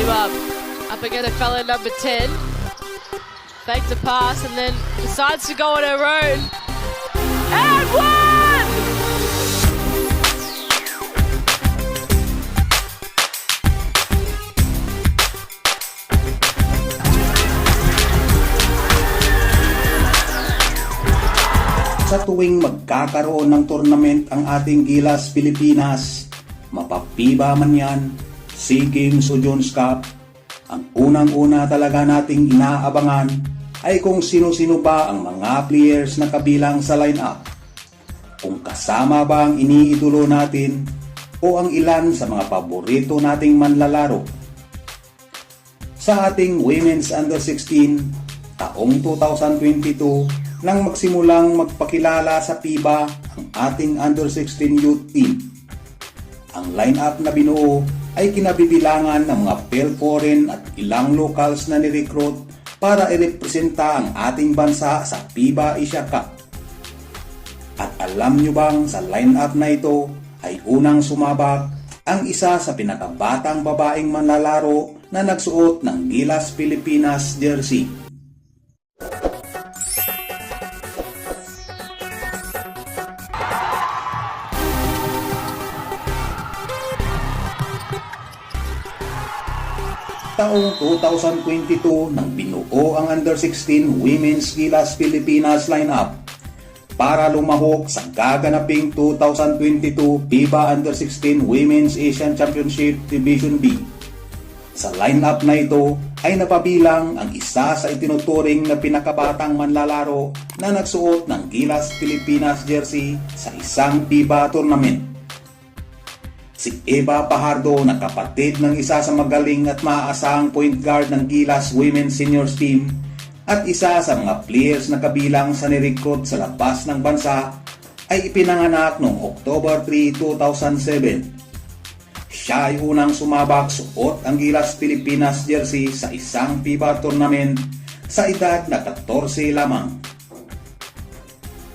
him up against a fella number 10. Faked a pass and then decides to go on her own. And one! Sa tuwing magkakaroon ng tournament ang ating Gilas Pilipinas, mapapiba man yan, SEA Games o Jones Cup, ang unang-una talaga nating inaabangan ay kung sino-sino ba ang mga players na kabilang sa lineup. Kung kasama ba ang iniidolo natin o ang ilan sa mga paborito nating manlalaro. Sa ating Women's Under-16, taong 2022, nang magsimulang magpakilala sa FIBA ang ating Under-16 youth team. Ang lineup na binuo ay kinabibilangan ng mga foreign at ilang locals na nirecruit para irepresenta ang ating bansa sa FIBA Asia Cup. At alam nyo bang sa lineup na ito ay unang sumabak ang isa sa pinakabatang babaeng manlalaro na nagsuot ng Gilas Pilipinas jersey. Taong 2022 nang binuo ang Under-16 Women's Gilas Pilipinas lineup para lumahok sa gaganaping 2022 FIBA Under-16 Women's Asian Championship Division B. Sa lineup na ito ay napabilang ang isa sa itinuturing na pinakabatang manlalaro na nagsuot ng Gilas Pilipinas jersey sa isang FIBA tournament. Si Eva Pajardo na kapatid ng isa sa magaling at maaasahang point guard ng Gilas Women's Seniors Team at isa sa mga players na kabilang sa nirecruit sa labas ng bansa ay ipinanganak noong October 3, 2007. Siya ay unang sumabak suot ang Gilas Pilipinas jersey sa isang FIBA tournament sa edad na 14 lamang.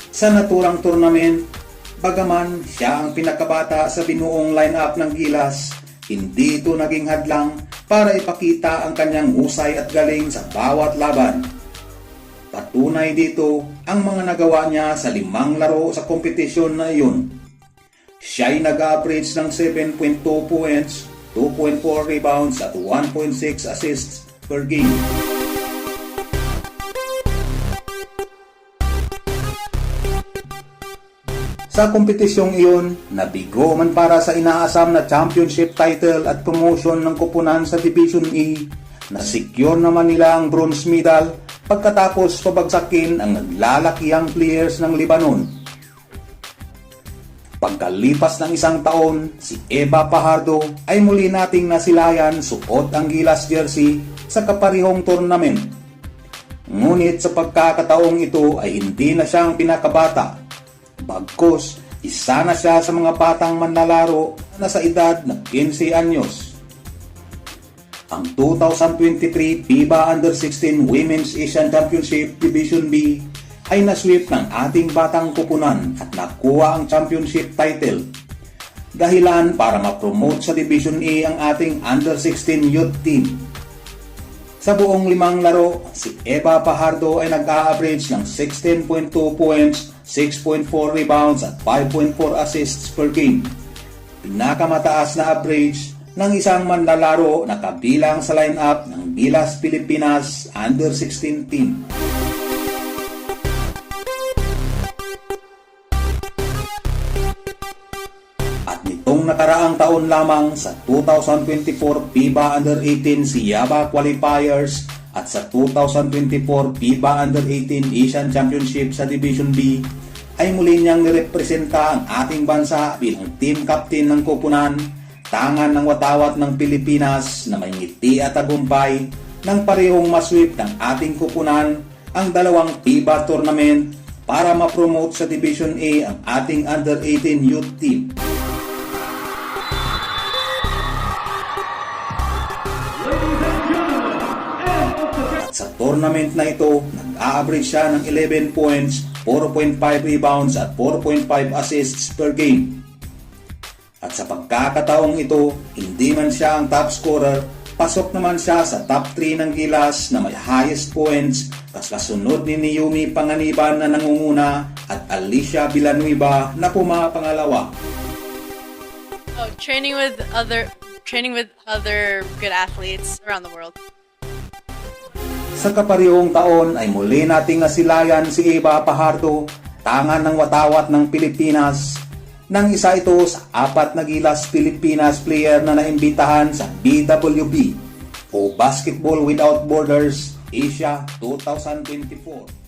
Sa naturang tournament, bagaman siya ang pinakabata sa binuong lineup ng Gilas, hindi ito naging hadlang para ipakita ang kanyang husay at galing sa bawat laban. Patunay dito ang mga nagawa niya sa 5 laro sa kompetisyon na iyon. Siya ay nag-average ng 7.2 points, 2.4 rebounds at 1.6 assists per game. Sa kompetisyong iyon, nabigo man para sa inaasam na championship title at promotion ng koponan sa Division E, na-secure naman nila ang bronze medal pagkatapos pabagsakin ang naglalakihang players ng Lebanon. Pagkalipas ng isang taon, si Eva Pajardo ay muli nating nasilayan suot ang Gilas jersey sa kaparihong tournament. Ngunit sa pagkakataong ito ay hindi na siyang pinakabata. Bagkus, isa na siya sa mga batang manlalaro na sa edad na 15 anyos. Ang 2023 FIBA Under-16 Women's Asian Championship Division B ay nasweep ng ating batang kupunan at nakuha ang championship title. Dahilan para ma-promote sa Division E ang ating Under-16 youth team. Sa buong 5 laro, si Eva Pajardo ay nag-a-average ng 16.2 points, 6.4 rebounds at 5.4 assists per game. Pinakamataas na average ng isang manlalaro na kabilang sa lineup ng Gilas Pilipinas Under-16 team. At nitong nakaraang taon lamang sa 2024 FIBA Under-18 SIABA Qualifiers at sa 2024 FIBA Under-18 Asian Championship sa Division B ay muli niyang nirepresenta ang ating bansa bilang team captain ng koponan, tangan ng watawat ng Pilipinas na may ngiti at tagumpay nang parehong masweep ng ating koponan ang dalawang FIBA tournament para ma-promote sa Division A ang ating Under-18 youth team. Sa tournament na ito, nag-a-average siya ng 11 points, 4.5 rebounds at 4.5 assists per game. At sa pagkakataong ito, hindi man siya ang top scorer, Pasok naman siya sa top 3 ng Gilas na may highest points kasunod ni Naomi Panganiban na nangunguna at Alicia Villanueva na pumapangalawa. Oh, training with other good athletes around the world. Sa kaparehong taon ay muli nating nasilayan si Eva Pajardo, tangan ng watawat ng Pilipinas, nang isa ito sa 4 na Gilas Pilipinas player na naimbitahan sa BWB o Basketball Without Borders Asia 2024.